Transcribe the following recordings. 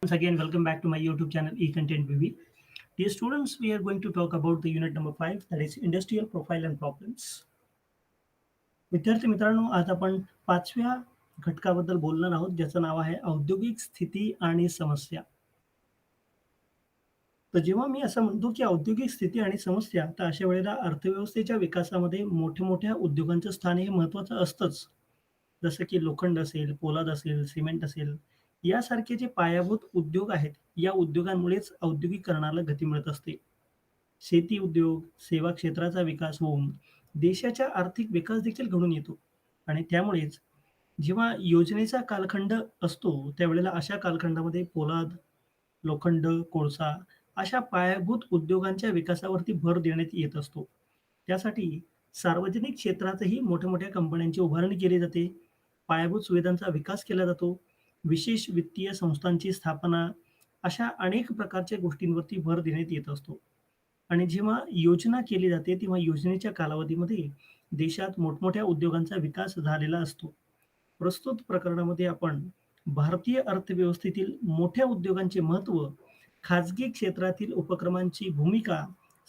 Once again, welcome back to my YouTube channel eContent BB. Dear students, we are going to talk about the unit number 5, that is industrial profile and problems. विद्यार्थी मित्रांनो, आज आपण 5व्या घटकाबद्दल बोलणार आहोत, ज्याचं नाव आहे औद्योगिक स्थिती आणि समस्या. तर जेव्हा मी असं म्हणतो, की औद्योगिक स्थिती आणि समस्या, तर अशा वेळेला अर्थव्यवस्थेच्या विकासामध्ये मोठ्या-मोठ्या उद्योगांचं स्थान हे महत्त्वाचं असतंच. जसं की लोखंड असेल, पोलाद असेल, सिमेंट असेल, यासारखे जे पायाभूत उद्योग आहेत, या उद्योगांमुळेच औद्योगिकरणाला गती मिळत असते. शेती उद्योग, सेवा क्षेत्राचा विकास होऊन देशाचा आर्थिक विकास देखील घडून येतो आणि त्यामुळेच जेव्हा योजनेचा कालखंड असतो, त्यावेळेला अशा कालखंडामध्ये पोलाद, लोखंड, कोळसा अशा पायाभूत उद्योगांच्या विकासावरती भर देण्यात येत असतो. त्यासाठी सार्वजनिक क्षेत्रातही मोठ्या-मोठ्या कंपन्यांची उभारणी केली जाते. पायाभूत सुविधांचा विकास केला जातो. विशेष वित्तीय संस्थांची स्थापना, अशा अनेक प्रकारच्या गोष्टींवरती भर देण्यात येत असतो. आणि जेव्हा योजना केली जाते, तेव्हा योजनेच्या कालावधीमध्ये देशात मोठमोठ्या उद्योगांचा विकास झालेला असतो. प्रस्तुत प्रकरणामध्ये आपण भारतीय अर्थव्यवस्थेतील मोठ्या उद्योगांचे महत्त्व, खाजगी क्षेत्रातील उपक्रमांची भूमिका,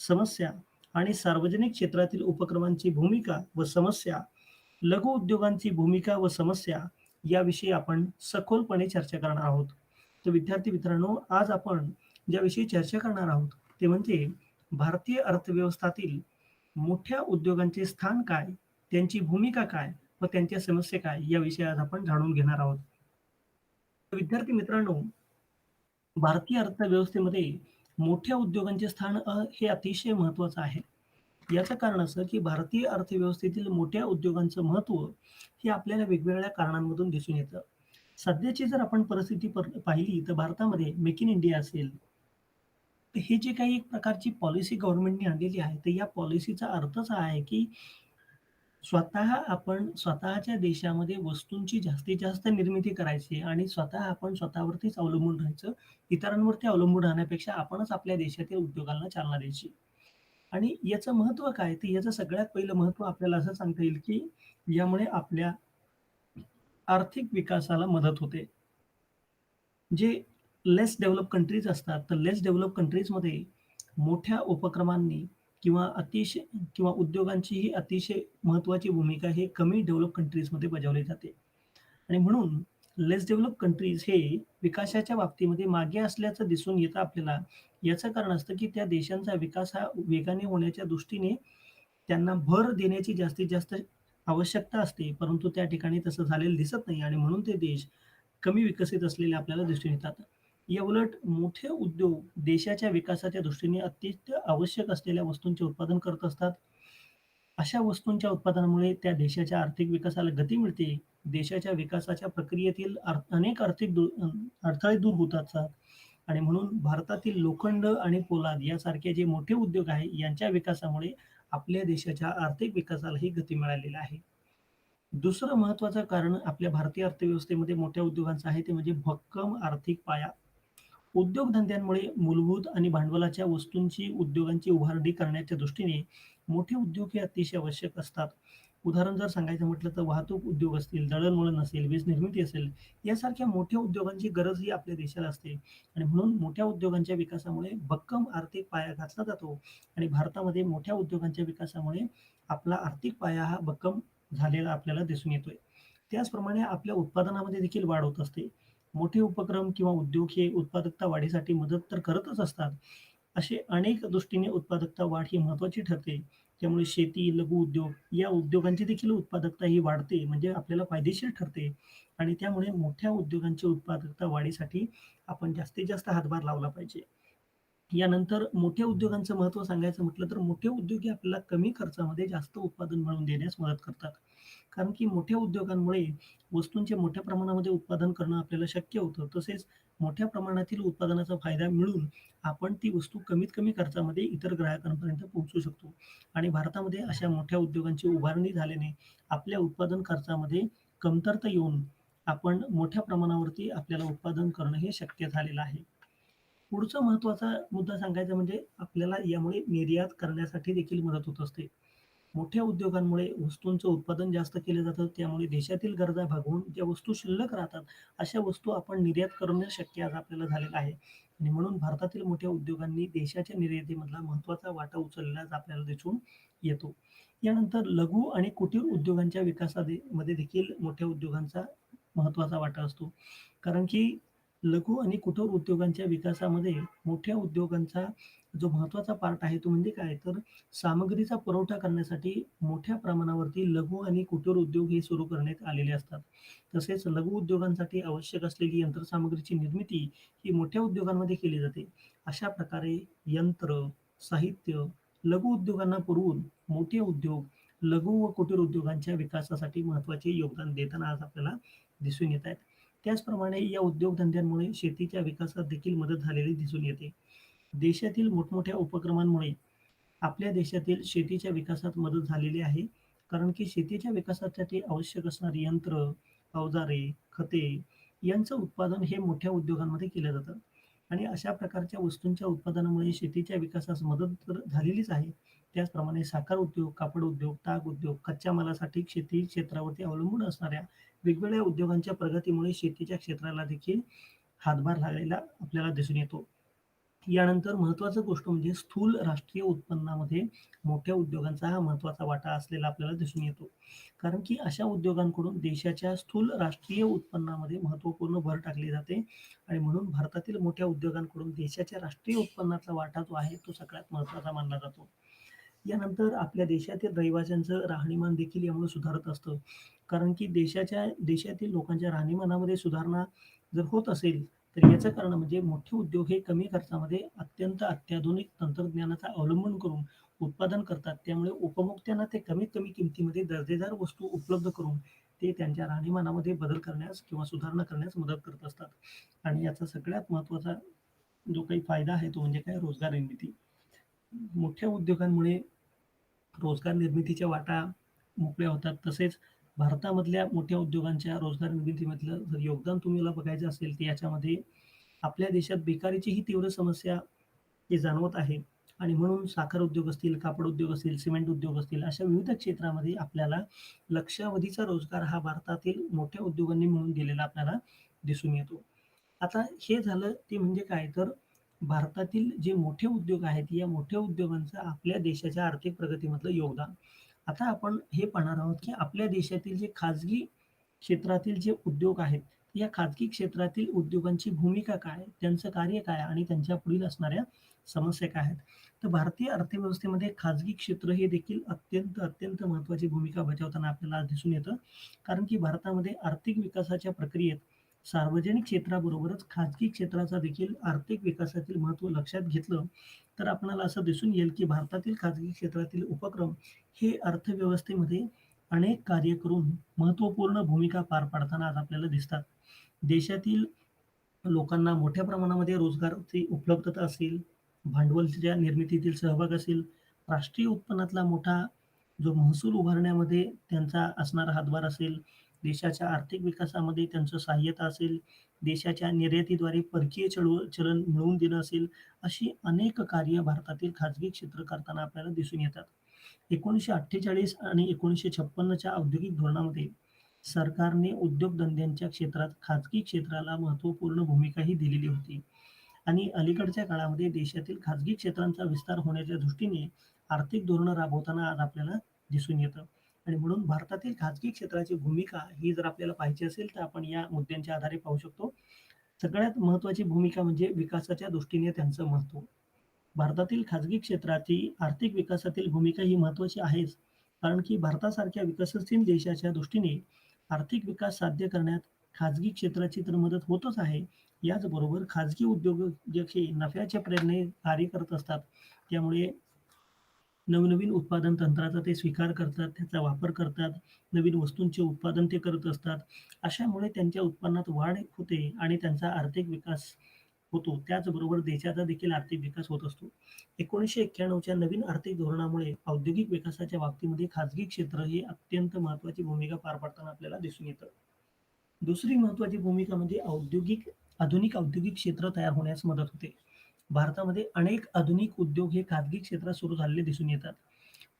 समस्या आणि सार्वजनिक क्षेत्रातील उपक्रमांची भूमिका व समस्या, लघु उद्योगांची भूमिका व समस्या याविषयी आपण सखोलपणे चर्चा करणार आहोत. तर विद्यार्थी मित्रांनो, आज आपण ज्याविषयी चर्चा करणार आहोत, ते म्हणजे भारतीय अर्थव्यवस्थातील मोठ्या उद्योगांचे स्थान काय, त्यांची भूमिका काय व त्यांच्या समस्या काय याविषयी आज आपण जाणून घेणार आहोत. विद्यार्थी मित्रांनो, भारतीय अर्थव्यवस्थेमध्ये मोठ्या उद्योगांचे स्थान हे अतिशय महत्त्वाचं आहे. याचं कारण असं, की भारतीय अर्थव्यवस्थेतील मोठ्या उद्योगांचं महत्त्व हे आपल्याला वेगवेगळ्या कारणांमधून दिसून येतं. सध्याची जर आपण परिस्थिती पाहिली, तर भारतामध्ये मेक इन इंडिया असेल, तर हे जे काही एक प्रकारची पॉलिसी गव्हर्नमेंटने आणलेली आहे, तर या पॉलिसीचा अर्थच हा आहे, की स्वतः आपण स्वतःच्या देशामध्ये वस्तूंची जास्तीत जास्त निर्मिती करायची आणि स्वतः आपण स्वतःवरतीच अवलंबून राहायचं. इतरांवरती अवलंबून राहण्यापेक्षा आपणच आपल्या देशातील उद्योगांना चालना द्यायची. आणि याचं महत्त्व काय? तर याचं सगळ्यात पहिलं महत्त्व आपल्याला असं सांगता येईल, की यामुळे आपल्या आर्थिक विकासाला मदत होते. जे लेस डेव्हलप कंट्रीज असतात, तर लेस डेव्हलप कंट्रीजमध्ये मोठ्या उपक्रमांनी किंवा किंवा उद्योगांची ही अतिशय महत्त्वाची भूमिका हे कमी डेव्हलप कंट्रीजमध्ये बजावली जाते. आणि म्हणून लेस डेव्हलप कंट्रीज हे विकासाच्या बाबतीमध्ये मागे असल्याचं दिसून येतं आपल्याला. याचं कारण असतं, की त्या देशांचा विकास हा वेगाने होण्याच्या दृष्टीने त्यांना भर देण्याची जास्तीत जास्त आवश्यकता असते. परंतु त्या ठिकाणी तसं झालेलं दिसत नाही आणि म्हणून ते देश कमी विकसित असलेले आपल्याला दिसून येतात. याउलट मोठे उद्योग देशाच्या विकासाच्या दृष्टीने अत्यंत आवश्यक असलेल्या वस्तूंचे उत्पादन करत असतात. अशा वस्तूंच्या उत्पादनामुळे त्या देशाच्या आर्थिक विकासाला गती मिळते. देशाच्या विकासाच्या प्रक्रियेतील अनेक आर्थिक अडथळे दूर होत असतात आणि म्हणून भारतातील लोखंड आणि पोलाद यासारखे जे मोठे उद्योग आहे, यांच्या विकासामुळे आपल्या देशाच्या आर्थिक विकासालाही गती मिळालेली आहे. दुसरं महत्त्वाचं कारण आपल्या भारतीय अर्थव्यवस्थेमध्ये मोठ्या उद्योगांचं आहे, ते म्हणजे भक्कम आर्थिक पाया. उद्योगधंद्यांमुळे मूलभूत आणि भांडवलाच्या वस्तूंची उद्योगांची उभारणी करण्याच्या दृष्टीने मोठे उद्योग हे अतिशय आवश्यक असतात. उदाहरण जर सांगायचं म्हटलं तर वाहतूक उद्योग असतील, दळणवळण असेल, वीज निर्मिती असेल, यासारख्या मोठ्या उद्योगांची गरज ही आपल्या देशाला असते आणि म्हणून मोठ्या उद्योगांच्या विकासामुळे भक्कम आर्थिक पाया घातला जातो आणि भारतामध्ये मोठ्या उद्योगांच्या विकासामुळे आपला आर्थिक पाया हा भक्कम झालेला आपल्याला दिसून येतोय. त्याचप्रमाणे आपल्या उत्पादनामध्ये देखील वाढ होत असते. मोठे उपक्रम किंवा उद्योग हे उत्पादकता वाढीसाठी मदत तर करतच असतात. असे अनेक दृष्टीने उत्पादकता वाढ ही महत्त्वाची ठरते. त्यामुळे शेती, लघु उद्योग या उद्योगांची देखील उत्पादकता ही वाढते, म्हणजे आपल्याला फायदेशीर ठरते आणि त्यामुळे मोठ्या उद्योगांची उत्पादकता वाढीसाठी आपण जास्तीत जास्त हातभार लावला पाहिजे. यानंतर मोठ्या उद्योगांचं महत्त्व सांगायचं म्हटलं तर मोठे उद्योग हे आपल्याला कमी खर्चामध्ये जास्त उत्पादन मिळवून देण्यास मदत करतात. कारण की मोठ्या उद्योगांमुळे वस्तूंचे मोठ्या प्रमाणामध्ये उत्पादन करणं आपल्याला शक्य होतं. तसेच मोठ्या प्रमाणातील उत्पादनाचा फायदा मिळवून आपण ती वस्तू कमीत कमी खर्चामध्ये इतर ग्राहकांपर्यंत पोहोचवू शकतो. आणि भारतामध्ये अशा मोठ्या उद्योगांची उभारणी झाल्याने आपल्या उत्पादन खर्चामध्ये कमतरता येऊन आपण मोठ्या प्रमाणावरती आपल्याला उत्पादन करणं हे शक्य झालेलं आहे. पुढचा महत्त्वाचा मुद्दा सांगायचा म्हणजे आपल्याला यामुळे निर्यात करण्यासाठी देखील मदत होत असते. मोठ्या उद्योगांमुळे वस्तूंचं उत्पादन जास्त केलं जातं. त्यामुळे देशातील गरजा भागवून ज्या वस्तू शिल्लक राहतात, अशा वस्तू आपण निर्यात करणं शक्य आज आपल्याला झालेलं आहे. आणि म्हणून भारतातील मोठ्या उद्योगांनी देशाच्या निर्यातीमधला महत्त्वाचा वाटा उचललेला आज आपल्याला दिसून येतो. यानंतर लघु आणि कुटीर उद्योगांच्या मध्ये देखील मोठ्या उद्योगांचा महत्त्वाचा वाटा असतो. कारण की लघु आणि कुटीर उद्योगांच्या विकासामध्ये मोठ्या उद्योगांचा जो महत्त्वाचा पार्ट आहे तो म्हणजे काय? तर सामग्रीचा पुरवठा करण्यासाठी मोठ्या प्रमाणावरती लघु आणि कुटीर उद्योग हे सुरू करण्यात आलेले असतात. तसेच लघु उद्योगांसाठी आवश्यक असलेली यंत्रसामग्रीची निर्मिती ही मोठ्या उद्योगांमध्ये केली जाते. अशा प्रकारे यंत्र, साहित्य, लघु उद्योगांना पुरवून मोठे उद्योग लघु व कुटीर उद्योगांच्या विकासासाठी महत्त्वाचे योगदान देताना आज आपल्याला दिसून येत आहेत. त्याचप्रमाणे या उद्योगधंद्यांमुळे शेतीच्या विकासात देखील मदत झालेली दिसून येते. देशातील मोठमोठ्या उपक्रमांमुळे आपल्या देशातील शेतीच्या विकासात मदत झालेली आहे. कारण की शेतीच्या विकासासाठी आवश्यक असणारी यंत्र, अवजारे, खते यांचं उत्पादन हे मोठ्या उद्योगांमध्ये केलं जातं. आणि अशा प्रकारच्या वस्तूंच्या उत्पादनामुळे शेतीच्या विकासास मदत तर झालेलीच आहे. त्याचप्रमाणे साखर उद्योग, कापड उद्योग, ताग उद्योग, कच्च्या मालासाठी शेती क्षेत्रावरती अवलंबून असणाऱ्या वेगवेगळ्या उद्योगांच्या प्रगतीमुळे शेतीच्या क्षेत्राला देखील हातभार लागलेला आपल्याला दिसून येतो. यानंतर महत्त्वाची गोष्ट म्हणजे स्थूल राष्ट्रीय उत्पन्नामध्ये मोठ्या उद्योगांचा हा महत्त्वाचा वाटा असलेला आपल्याला दिसून येतो. कारण की अशा उद्योगांकडून देशाच्या स्थूल राष्ट्रीय उत्पन्नामध्ये महत्त्वपूर्ण भर टाकली जाते आणि म्हणून भारतातील मोठ्या उद्योगांकडून देशाच्या राष्ट्रीय उत्पन्नाचा वाटा जो आहे तो सगळ्यात महत्त्वाचा मानला जातो. यानंतर आपल्या देशातील रहिवाशांचं राहणीमान देखील यामुळे सुधारत असतं. कारण की देशातील लोकांच्या राहणीमानामध्ये सुधारणा जर होत असेल, तर याचं कारण म्हणजे मोठे उद्योग हे कमी खर्चामध्ये अत्यंत अत्याधुनिक तंत्रज्ञानाचा अवलंबन करून उत्पादन करतात. त्यामुळे उपभोक्त्यांना ते कमीत कमी किमतीमध्ये दर्जेदार वस्तू उपलब्ध करून ते त्यांच्या राहणीमानामध्ये बदल करण्यास किंवा सुधारणा करण्यास मदत करत असतात. आणि याचा सगळ्यात महत्त्वाचा जो काही फायदा आहे तो म्हणजे काय रोजगार निर्मिती. मोठ्या उद्योगांमुळे रोजगार निर्मितीच्या वाटा मोकळ्या होतात. तसेच भारतामधल्या मोठ्या उद्योगांच्या रोजगार निर्मितीमधलं जर योगदान तुम्हाला बघायचं असेल, तर याच्यामध्ये आपल्या देशात बेकारीची ही तीव्र समस्या ही जाणवत आहे आणि म्हणून साखर उद्योग असतील, कापड उद्योग असतील, सिमेंट उद्योग असतील, अशा विविध क्षेत्रामध्ये आपल्याला लक्षावधीचा रोजगार हा भारतातील मोठ्या उद्योगांनी मिळवून दिलेला आपल्याला दिसून येतो. आता हे झालं ते म्हणजे काय तर भारतातील जे मोठे उद्योग आहेत, या मोठ्या उद्योगांचं आपल्या देशाच्या आर्थिक प्रगतीमधलं योगदान. आता आपण हे पाहणार आहोत, की आपल्या देशातील जे खाजगी क्षेत्रातील जे उद्योग आहेत, या खाजगी क्षेत्रातील उद्योगांची भूमिका काय? त्यांचं कार्य काय? आणि त्यांच्या पुढील असणाऱ्या समस्या काय आहेत? तर भारतीय अर्थव्यवस्थेमध्ये खाजगी क्षेत्र हे देखील अत्यंत महत्त्वाची भूमिका बजावताना आपल्याला आज दिसून येतं. कारण की भारतामध्ये आर्थिक विकासाच्या प्रक्रियेत सार्वजनिक क्षेत्राबरोबरच खाजगी क्षेत्राचा देखील आर्थिक विकासातील महत्त्व लक्षात घेतलं, तर आपल्याला असं दिसून येईल, की भारतातील खाजगी क्षेत्रातील उपक्रम हे अर्थव्यवस्थेमध्ये अनेक कार्य करून महत्त्वपूर्ण भूमिका पार पाडताना आज आपल्याला दिसतात. देशातील लोकांना मोठ्या प्रमाणामध्ये रोजगाराची उपलब्धता असेल, भांडवलाच्या निर्मितीतील सहभाग असेल, राष्ट्रीय उत्पन्नातला मोठा जो महसूल उभारण्यामध्ये त्यांचा असणारा हातभार असेल, देशाच्या आर्थिक विकासामध्ये त्यांचं सहाय्यता असेल, देशाच्या निर्यातीद्वारे परकीय चलन मिळवून देणं असेल, अशी अनेक कार्य भारतातील खाजगी क्षेत्र करताना आपल्याला दिसून येतात. 1948 आणि 1956च्या औद्योगिक धोरणामध्ये सरकारने उद्योगधंद्यांच्या क्षेत्रात खाजगी क्षेत्राला महत्त्वपूर्ण भूमिकाही दिलेली होती. आणि अलीकडच्या काळामध्ये देशातील खाजगी क्षेत्रांचा विस्तार होण्याच्या दृष्टीने आर्थिक धोरणं राबवताना आज आपल्याला दिसून येतं. आणि म्हणून भारतातील खाजगी क्षेत्राची भूमिका ही जर आपल्याला पाहायची असेल, तर आपण या मुद्द्यांच्या आधारे पाहू शकतो. सगळ्यात महत्त्वाची भूमिका म्हणजे विकासाच्या दृष्टीने त्यांचं महत्त्व. भारतातील खाजगी क्षेत्राची आर्थिक विकासातील भूमिका ही महत्त्वाची आहेच. कारण की भारतासारख्या विकसनशील देशाच्या दृष्टीने आर्थिक विकास साध्य करण्यात खाजगी क्षेत्राची तर मदत होतच आहे. याचबरोबर खाजगी उद्योजक हे नफ्याच्या प्रेरणेने कार्य करत असतात. त्यामुळे नवनवीन उत्पादन तंत्राचा ते स्वीकार करतात, त्याचा वापर करतात, नवीन वस्तूंचे उत्पादन ते करत असतात. अशामुळे त्यांच्या उत्पन्नात वाढ होते आणि त्यांचा आर्थिक विकास होतो. त्याचबरोबर देशाचा देखील आर्थिक विकास होत असतो. 1991च्या नवीन आर्थिक धोरणामुळे औद्योगिक विकासाच्या बाबतीमध्ये खाजगी क्षेत्र हे अत्यंत महत्त्वाची भूमिका पार पाडताना आपल्याला दिसून येतं. दुसरी महत्त्वाची भूमिका म्हणजे आधुनिक औद्योगिक क्षेत्र तयार होण्यास मदत होते. भारतामध्ये अनेक आधुनिक उद्योग हे खाजगी क्षेत्रात सुरू झालेले दिसून येतात.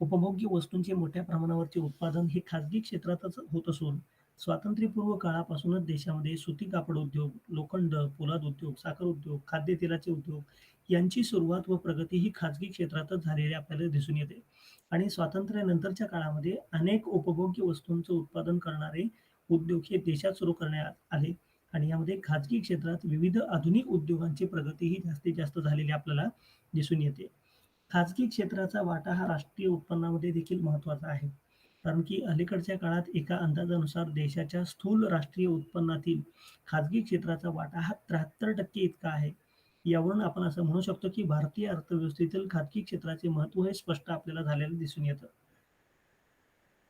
उपभोग्य वस्तूंचे मोठ्या प्रमाणावरचे उत्पादन हे खाजगी क्षेत्रातच होत असून, स्वातंत्र्यपूर्व काळापासूनच देशामध्ये सुती कापड उद्योग, लोखंड, पोलाद उद्योग, साखर उद्योग, खाद्यतेलाचे उद्योग यांची सुरुवात व प्रगती ही खाजगी क्षेत्रातच झालेली आपल्याला दिसून येते. आणि स्वातंत्र्यानंतरच्या काळामध्ये अनेक उपभोग्य वस्तूंचं उत्पादन करणारे उद्योग हे देशात सुरू करण्यात आले आणि यामध्ये खाजगी क्षेत्रात विविध आधुनिक उद्योगांची प्रगतीही जास्तीत जास्त झालेली आपल्याला दिसून येते. खाजगी क्षेत्राचा वाटा हा राष्ट्रीय उत्पन्नामध्ये देखील महत्त्वाचा आहे. कारण की अलीकडच्या काळात एका अंदाजानुसार देशाच्या स्थूल राष्ट्रीय उत्पन्नातील खाजगी क्षेत्राचा वाटा हा 73% इतका आहे. यावरून आपण असं म्हणू शकतो, की भारतीय अर्थव्यवस्थेतील खाजगी क्षेत्राचे महत्त्व हे स्पष्ट आपल्याला झालेलं दिसून येतं.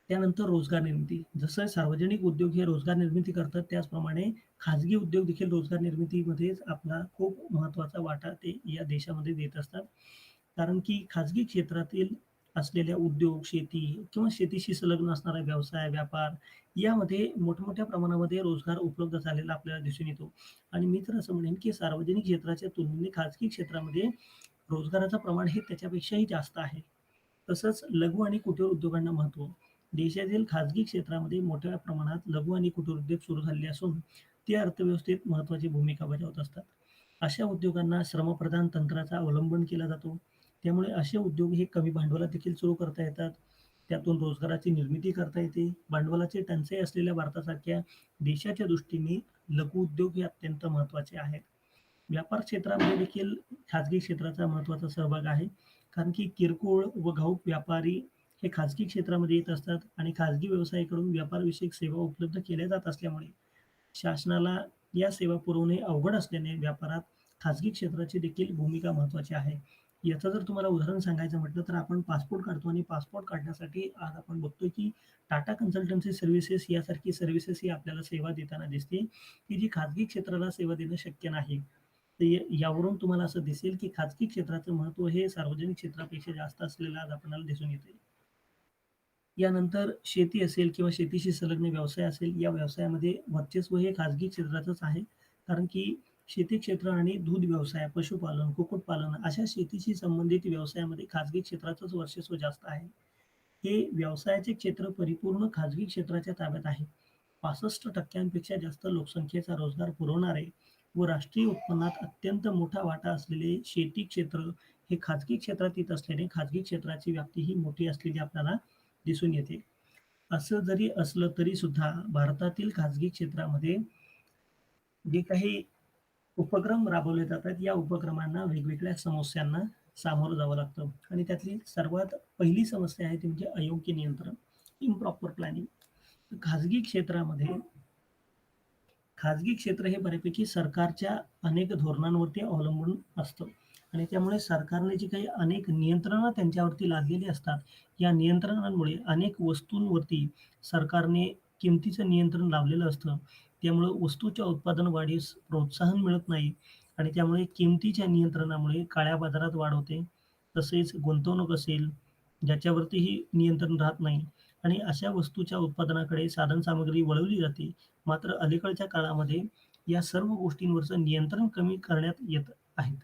त्यानंतर रोजगार निर्मिती. जसं सार्वजनिक उद्योग हे रोजगार निर्मिती करतात, त्याचप्रमाणे खाजगी उद्योग देखील रोजगार निर्मितीमध्येच आपला खूप महत्त्वाचा वाटा ते या देशामध्ये देत असतात. कारण की खाजगी क्षेत्रातील असलेल्या उद्योग, शेती किंवा शेतीशी संलग्न असणारा व्यवसाय, व्यापार यामध्ये मोठमोठ्या प्रमाणामध्ये रोजगार उपलब्ध झालेला आपल्याला दिसून येतो. आणि मी तर असं म्हणेन, की सार्वजनिक क्षेत्राच्या तुलनेने खाजगी क्षेत्रामध्ये रोजगाराचं प्रमाण हे त्याच्यापेक्षाही जास्त आहे. तसंच लघु आणि कुटीर उद्योगांना महत्त्व. देशातील खाजगी क्षेत्रामध्ये मोठ्या प्रमाणात लघु आणि कुटीर उद्योग सुरू झालेले असून, ते अर्थव्यवस्थेत महत्त्वाची भूमिका बजावत असतात. अशा उद्योगांना श्रमप्रधान तंत्राचा अवलंबन केला जातो. त्यामुळे असे उद्योग हे कमी भांडवलात देखील सुरू करता येतात. त्यातून रोजगाराची निर्मिती करता येते. भांडवलाची टंचाई असलेल्या भारतासारख्या देशाच्या दृष्टीने लघु उद्योग हे अत्यंत महत्त्वाचे आहेत. व्यापार क्षेत्रामध्ये देखील खाजगी क्षेत्राचा महत्त्वाचा सहभाग आहे. कारण की किरकोळ व घाऊक व्यापारी हे खाजगी क्षेत्रामध्ये येत असतात आणि खाजगी व्यवसायाकडून व्यापारविषयक सेवा उपलब्ध केल्या जात असल्यामुळे शासनाला या सेवा पुरवणे अवघड असल्याने व्यापारात खाजगी क्षेत्राची देखील भूमिका महत्त्वाची आहे. याचं जर तुम्हाला उदाहरण सांगायचं म्हटलं तर आपण पासपोर्ट काढतो आणि पासपोर्ट काढण्यासाठी आज आपण बघतोय की टाटा कन्सल्टन्सी सर्व्हिसेस यासारखी सर्व्हिसेस ही आपल्याला सेवा देताना दिसते, की जी खाजगी क्षेत्राला सेवा देणं शक्य नाही. तर यावरून तुम्हाला असं दिसेल की खाजगी क्षेत्राचं महत्त्व हे सार्वजनिक क्षेत्रापेक्षा जास्त असलेलं आज आपल्याला दिसून येते. यानंतर शेती असेल किंवा शेतीशी संलग्न व्यवसाय असेल, या व्यवसायामध्ये वर्चस्व हे खाजगी क्षेत्राचंच आहे. कारण की शेती क्षेत्र आणि दूध व्यवसाय, पशुपालन, कुक्कुटपालन अशा शेतीशी संबंधित व्यवसायामध्ये खाजगी क्षेत्राचंच वर्चस्व जास्त आहे. हे व्यवसायाचे क्षेत्र परिपूर्ण खाजगी क्षेत्राच्या ताब्यात आहे. 65% पेक्षा जास्त लोकसंख्येचा रोजगार पुरवणारे व राष्ट्रीय उत्पन्नात अत्यंत मोठा वाटा असलेले शेती क्षेत्र हे खाजगी क्षेत्रात येत असल्याने खाजगी क्षेत्राची व्याप्ती ही मोठी असलेली आपल्याला दिसून येते. असं जरी असलं तरी सुद्धा भारतातील खाजगी क्षेत्रामध्ये जे काही उपक्रम राबवले जातात, या उपक्रमांना वेगवेगळ्या समस्यांना सामोरं जावं लागतं आणि त्यातली सर्वात पहिली समस्या आहे ती म्हणजे अयोग्य नियंत्रण, इम्प्रॉपर प्लॅनिंग. खाजगी क्षेत्रामध्ये खाजगी क्षेत्र हे बऱ्यापैकी सरकारच्या अनेक धोरणांवरती अवलंबून असतं आणि त्यामुळे सरकारने जी काही अनेक नियंत्रणं त्यांच्यावरती लादलेली असतात, या नियंत्रणांमुळे अनेक वस्तूंवरती सरकारने किमतीचं नियंत्रण लावलेलं असतं. त्यामुळं वस्तूच्या उत्पादन वाढीस प्रोत्साहन मिळत नाही आणि त्यामुळे किमतीच्या नियंत्रणामुळे काळ्या बाजारात वाढ होते. तसेच गुंतवणूक असेल, ज्याच्यावरतीही नियंत्रण राहत नाही आणि अशा वस्तूच्या उत्पादनाकडे साधनसामग्री वळवली जाते. मात्र अलीकडच्या काळामध्ये या सर्व गोष्टींवरचं नियंत्रण कमी करण्यात येत आहेत.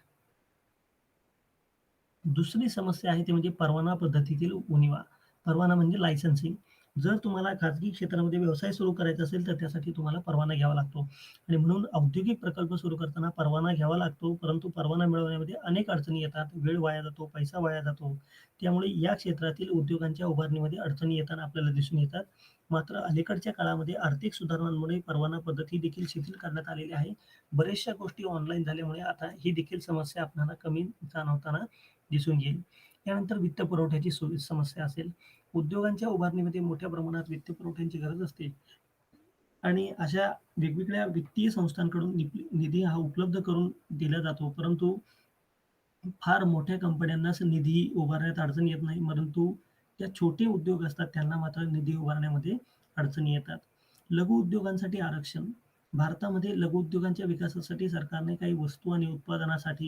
दुसरी समस्या आहे ती म्हणजे परवाना पद्धतीतील उणिवा. परवाना म्हणजे लायसन्सिंग. जर तुम्हाला खाजगी क्षेत्रामध्ये व्यवसाय सुरू करायचा असेल, तर त्यासाठी तुम्हाला परवाना घ्यावा लागतो आणि म्हणून औद्योगिक प्रकल्प सुरू करताना परवाना घ्यावा लागतो. परंतु परवाना मिळवण्यामध्ये अनेक अडचणी येतात. वेळ वाया जातो, पैसा वाया जातो. त्यामुळे या क्षेत्रातील उद्योगांच्या उभारणीमध्ये अडचणी येताना आपल्याला दिसून येतात. मात्र अलीकडच्या काळामध्ये आर्थिक सुधारणांमुळे परवाना पद्धती देखील शिथिल करण्यात आलेली आहे. बऱ्याचशा गोष्टी ऑनलाईन झाल्यामुळे आता ही देखील समस्या आपल्याला कमी जाणवताना दिसून येईल. त्यानंतर वित्तपुरवठ्याची समस्या असेल. उद्योगांच्या उभारणीमध्ये मोठ्या प्रमाणात वित्तपुरवठ्याची गरज असते आणि अशा वेगवेगळ्या वित्तीय संस्थांकडून निधी हा उपलब्ध करून दिला जातो. परंतु फार मोठ्या कंपन्यांनाच निधी उभारण्यात अडचण येत नाही. परंतु त्या छोटे उद्योग असतात त्यांना मात्र निधी उभारण्यामध्ये अडचणी येतात. लघु उद्योगांसाठी आरक्षण. भारतामध्ये लघु उद्योगांच्या विकासासाठी सरकारने काही वस्तू आणि उत्पादनासाठी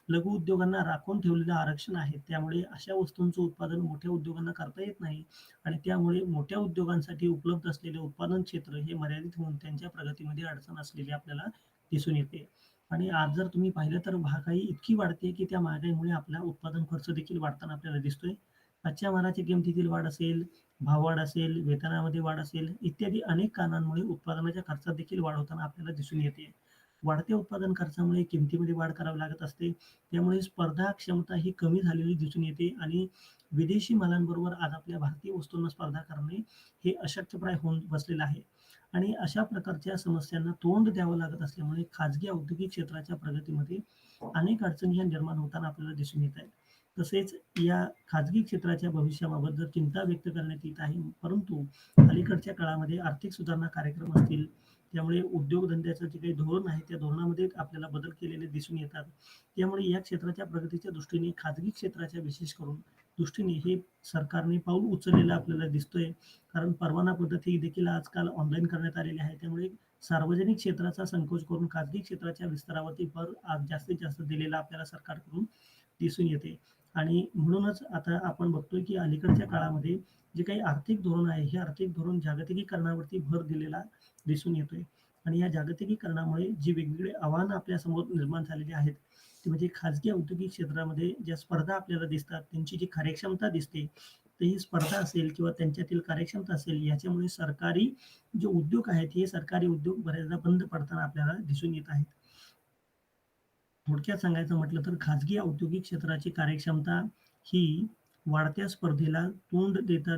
लघु उद्योगांना राखून ठेवलेलं आरक्षण आहे. त्यामुळे अशा वस्तूंचं उत्पादन मोठ्या उद्योगांना करता येत नाही आणि त्यामुळे मोठ्या उद्योगांसाठी उपलब्ध असलेले उत्पादन क्षेत्र हे मर्यादित होऊन त्यांच्या प्रगतीमध्ये अडचण असलेली आपल्याला दिसून येते. आणि आज जर तुम्ही पाहिलं तर महागाई इतकी वाढते, की त्या महागाईमुळे आपला उत्पादन खर्च देखील वाढताना आपल्याला दिसतोय. कच्च्या मालाच्या किमतीतील वाढ असेल, भाववाढ असेल, वेतनामध्ये वाढ असेल, इत्यादी अनेक कारणांमुळे उत्पादनाच्या खर्चात देखील वाढ होताना आपल्याला दिसून येते. वाढत्या उत्पादन खर्चामुळे किमतीमध्ये वाढ करावी लागत असते. त्यामुळे स्पर्धा क्षमता ही कमी झालेली दिसून येते आणि विदेशी मालांबरोबर आज आपल्या भारतीय वस्तूंना स्पर्धा करणे हे अशक्यप्राय होऊन बसलेलं आहे. आणि अशा प्रकारच्या समस्यांना तोंड द्यावं लागत असल्यामुळे खाजगी औद्योगिक क्षेत्राच्या प्रगतीमध्ये अनेक अडचणी ह्या निर्माण होताना आपल्याला दिसून येत आहेत. तसेच या खाजगी क्षेत्राच्या भविष्याबाबत जर चिंता व्यक्त करण्यात येत आहे, परंतु अलीकडच्या काळामध्ये आर्थिक सुधारणा कार्यक्रम असतील, त्यामुळे उद्योगधंद्याचं जे काही धोरण आहे, त्या धोरणामध्ये आपल्याला बदल केलेले दिसून येतात. त्यामुळे या क्षेत्राच्या प्रगतीच्या दृष्टीने खाजगी क्षेत्राच्या विशेष करून दृष्टीने हे सरकारने पाऊल उचललेलं आपल्याला दिसतोय. कारण परवाना पद्धती देखील आजकाल ऑनलाईन करण्यात आलेली आहे. त्यामुळे सार्वजनिक क्षेत्राचा संकोच करून खाजगी क्षेत्राच्या विस्तारावरती भर आज जास्तीत जास्त दिलेला आपल्याला सरकारकडून दिसून येते. आणि म्हणूनच आता आपण बघतोय, की अलीकडच्या काळामध्ये जे काही आर्थिक धोरण आहे, हे आर्थिक धोरण जागतिकीकरणावरती भर दिलेला दिसून येतोय. आणि या जागतिकीकरणामुळे जी वेगवेगळी आव्हानं आपल्यासमोर निर्माण झालेली आहेत, ती म्हणजे खाजगी औद्योगिक क्षेत्रामध्ये ज्या स्पर्धा आपल्याला दिसतात, त्यांची जी कार्यक्षमता दिसते, तर ही स्पर्धा असेल किंवा त्यांच्यातील कार्यक्षमता असेल, याच्यामुळे सरकारी जे उद्योग आहेत, हे सरकारी उद्योग बऱ्याचदा बंद पडताना आपल्याला दिसून येत आहेत. थोडक्यात सांगायचं म्हटलं तर खाजगी औद्योगिक क्षेत्राची कार्यक्षमता ही वाढत्या स्पर्धेला तोंड देता